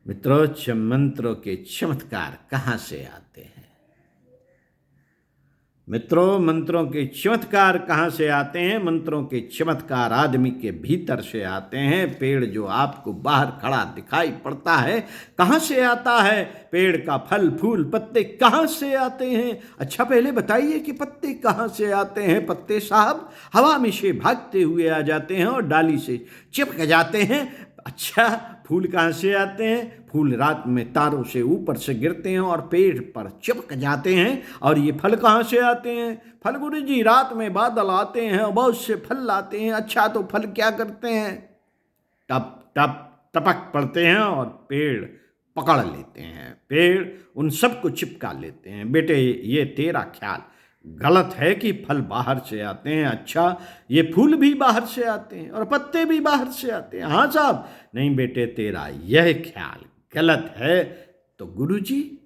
मित्रों, मंत्रों के चमत्कार कहाँ से आते हैं? मित्रों, मंत्रों के चमत्कार कहाँ से आते हैं? मंत्रों के चमत्कार आदमी के भीतर से आते हैं। पेड़ जो आपको बाहर खड़ा दिखाई पड़ता है, कहाँ से आता है? पेड़ का फल, फूल, पत्ते कहाँ से आते हैं? अच्छा, पहले बताइए कि पत्ते कहाँ से आते हैं? पत्ते साहब हवा में से भागते हुए आ जाते हैं और डाली से चिपक जाते हैं। अच्छा, फूल कहाँ से आते हैं? फूल रात में तारों से ऊपर से गिरते हैं और पेड़ पर चिपक जाते हैं। और ये फल कहाँ से आते हैं? फल गुरुजी रात में बादल आते हैं और बहुत से फल लाते हैं। अच्छा, तो फल क्या करते हैं? टप टप टपक पड़ते हैं और पेड़ पकड़ लेते हैं। पेड़ उन सबको चिपका लेते हैं। बेटे, ये तेरा ख्याल गलत है कि फल बाहर से आते हैं। अच्छा, ये फूल भी बाहर से आते हैं और पत्ते भी बाहर से आते हैं। हाँ साहब। नहीं बेटे, तेरा यह ख्याल गलत है। तो गुरुजी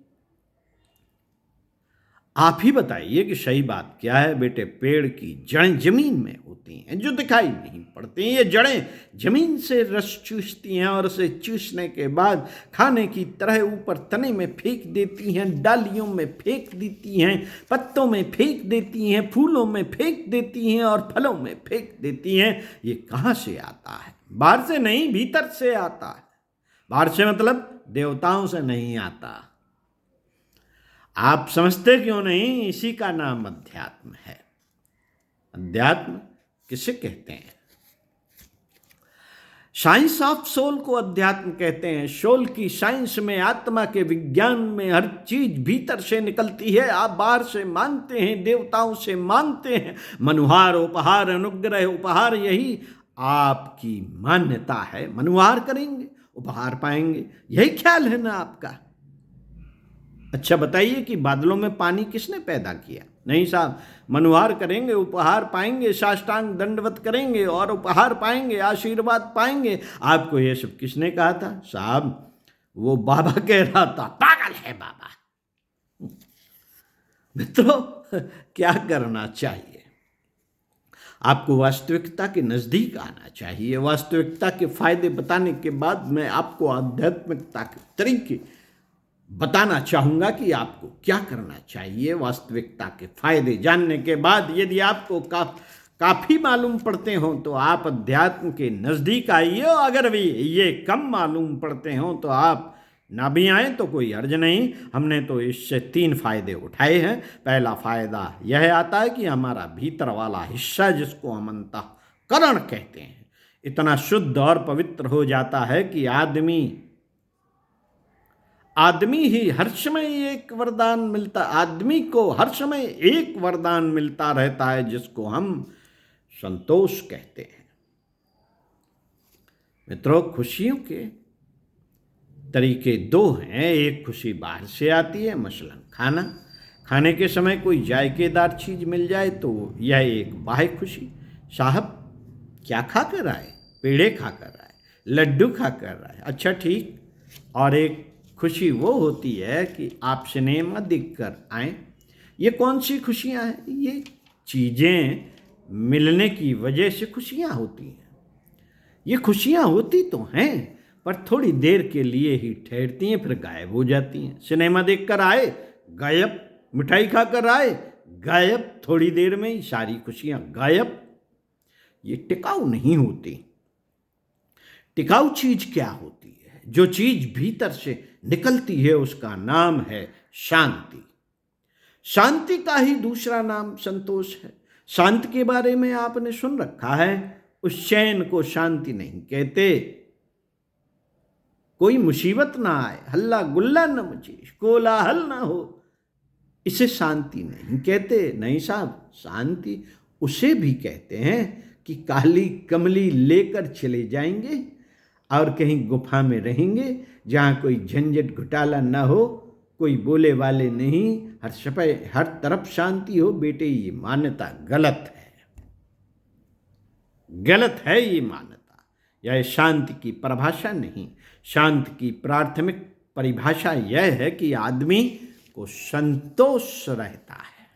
आप ही बताइए कि सही बात क्या है? बेटे, पेड़ की जड़ें जमीन में होती हैं जो दिखाई नहीं पड़ती। ये जड़ें जमीन से रस चूसती हैं और उसे चूसने के बाद खाने की तरह ऊपर तने में फेंक देती हैं, डालियों में फेंक देती हैं, पत्तों में फेंक देती हैं, फूलों में फेंक देती हैं और फलों में फेंक देती हैं। ये कहाँ से आता है? बाहर से नहीं, भीतर से आता है। बाहर से मतलब देवताओं से नहीं आता। आप समझते क्यों नहीं? इसी का नाम अध्यात्म है। अध्यात्म किसे कहते हैं? साइंस ऑफ सोल को अध्यात्म कहते हैं। सोल की साइंस में, आत्मा के विज्ञान में हर चीज भीतर से निकलती है। आप बाहर से मांगते हैं, देवताओं से मांगते हैं, मनुहार, उपहार, अनुग्रह, उपहार, यही आपकी मान्यता है। मनुहार करेंगे, उपहार पाएंगे, यही ख्याल है ना आपका? अच्छा बताइए कि बादलों में पानी किसने पैदा किया? नहीं साहब, मनुहार करेंगे, उपहार पाएंगे, साष्टांग दंडवत करेंगे और उपहार पाएंगे, आशीर्वाद पाएंगे। आपको ये सब किसने कहा था? साहब, वो बाबा कह रहा था। पागल है बाबा। मित्रों, क्या करना चाहिए? आपको वास्तविकता के नजदीक आना चाहिए। वास्तविकता के फायदे बताने के बाद मैं आपको आध्यात्मिकता के तरीके बताना चाहूंगा कि आपको क्या करना चाहिए। वास्तविकता के फायदे जानने के बाद यदि आपको काफी मालूम पड़ते हो तो आप अध्यात्म के नजदीक आइए, और अगर भी ये कम मालूम पड़ते हो तो आप ना भी आए तो कोई हर्ज नहीं। हमने तो इससे 3 फायदे उठाए हैं। पहला फायदा यह आता है कि हमारा भीतर वाला हिस्सा, जिसको हम अंतःकरण कहते हैं, इतना शुद्ध और पवित्र हो जाता है कि आदमी ही हर समय एक वरदान मिलता, आदमी को हर समय एक वरदान मिलता रहता है, जिसको हम संतोष कहते हैं। मित्रों, खुशियों के तरीके 2 हैं। एक खुशी बाहर से आती है, मसलन खाना। खाने के समय कोई जायकेदार चीज मिल जाए तो यह एक बाह्य खुशी। साहब क्या खाकर आए? पेड़े खाकर आए, लड्डू खाकर आए। अच्छा ठीक। और एक खुशी वो होती है कि आप सिनेमा देखकर आए। ये कौन सी खुशियां हैं? ये चीजें मिलने की वजह से खुशियां होती हैं। ये खुशियां होती तो हैं, पर थोड़ी देर के लिए ही ठहरती हैं, फिर गायब हो जाती हैं। सिनेमा देखकर आए, गायब। मिठाई खाकर आए, गायब। थोड़ी देर में ही सारी खुशियां गायब। ये टिकाऊ नहीं होती। टिकाऊ चीज क्या होती है? जो चीज भीतर से निकलती है उसका नाम है शांति। शांति का ही दूसरा नाम संतोष है। शांति के बारे में आपने सुन रखा है। उस चैन को शांति नहीं कहते। कोई मुसीबत ना आए, हल्ला गुल्ला न मचे, कोलाहल ना हो, इसे शांति नहीं कहते। नहीं साहब, शांति उसे भी कहते हैं कि काली कमली लेकर चले जाएंगे और कहीं गुफा में रहेंगे जहाँ कोई झंझट घोटाला ना हो, कोई बोले वाले नहीं, हर तरफ शांति हो। बेटे, ये मान्यता गलत है। गलत है ये मान्यता। यह शांति की परिभाषा नहीं। शांति की प्राथमिक परिभाषा यह है कि आदमी को संतोष रहता है।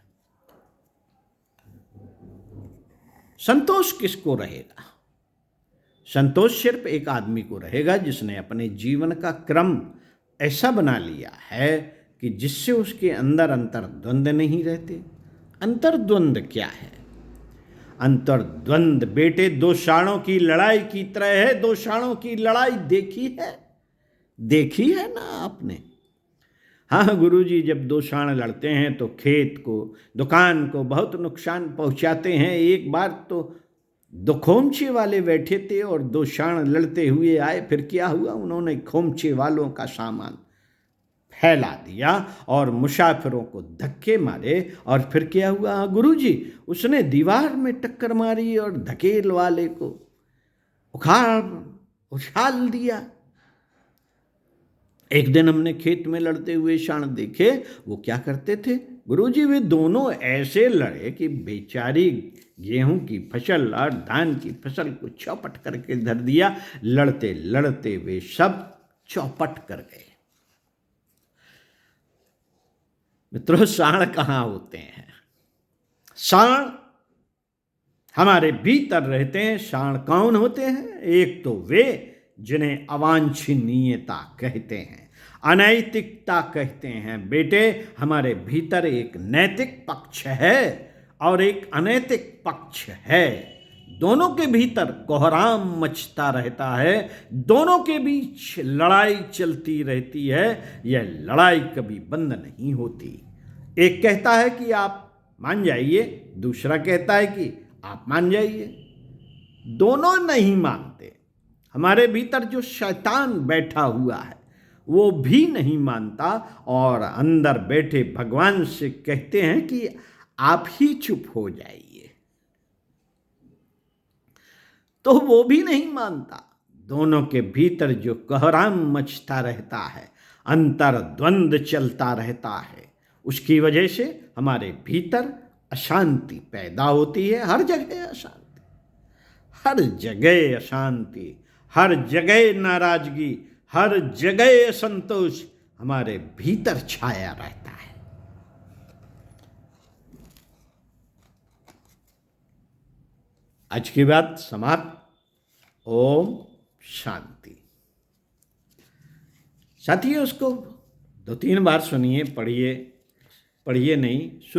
संतोष किसको रहेगा? संतोष सिर्फ एक आदमी को रहेगा जिसने अपने जीवन का क्रम ऐसा बना लिया है कि जिससे उसके अंदर अंतर्द्वंद नहीं रहते। अंतर्द्वंद क्या है? अंतर्द्वंद बेटे दो साणों की लड़ाई की तरह है। दो साणों की लड़ाई देखी है? देखी है ना आपने? हाँ गुरुजी, जब दो साण लड़ते हैं तो खेत को, दुकान को बहुत नुकसान पहुंचाते हैं। एक बार तो दो खोमचे वाले बैठे थे और दो साण लड़ते हुए आए। फिर क्या हुआ? उन्होंने खोमचे वालों का सामान फैला दिया और मुसाफिरों को धक्के मारे। और फिर क्या हुआ? हाँ गुरुजी, उसने दीवार में टक्कर मारी और धकेल वाले को उखाड़ उछाल दिया। एक दिन हमने खेत में लड़ते हुए साण देखे। वो क्या करते थे गुरुजी? वे दोनों ऐसे लड़े कि बेचारी गेहूं की फसल और धान की फसल को चौपट करके धर दिया। लड़ते लड़ते वे सब चौपट कर गए। मित्रों, साण कहाँ होते हैं? साण हमारे भीतर रहते हैं। साण कौन होते हैं? एक तो वे जिन्हें अवांछनीयता कहते हैं, अनैतिकता कहते हैं। बेटे, हमारे भीतर एक नैतिक पक्ष है और एक अनैतिक पक्ष है। दोनों के भीतर कोहराम मचता रहता है। दोनों के बीच लड़ाई चलती रहती है। यह लड़ाई कभी बंद नहीं होती। एक कहता है कि आप मान जाइए, दूसरा कहता है कि आप मान जाइए। दोनों नहीं मानते। हमारे भीतर जो शैतान बैठा हुआ है वो भी नहीं मानता और अंदर बैठे भगवान से कहते हैं कि आप ही चुप हो जाइए, तो वो भी नहीं मानता। दोनों के भीतर जो कोहराम मचता रहता है, अंतर्द्वंद चलता रहता है, उसकी वजह से हमारे भीतर अशांति पैदा होती है। हर जगह अशांति, हर जगह अशांति, हर जगह नाराजगी, हर जगह असंतोष हमारे भीतर छाया रहता है। आज की बात समाप्त। ओम शांति। साथियों, उसको 2-3 बार सुनिए, पढ़िए नहीं, सुनिए।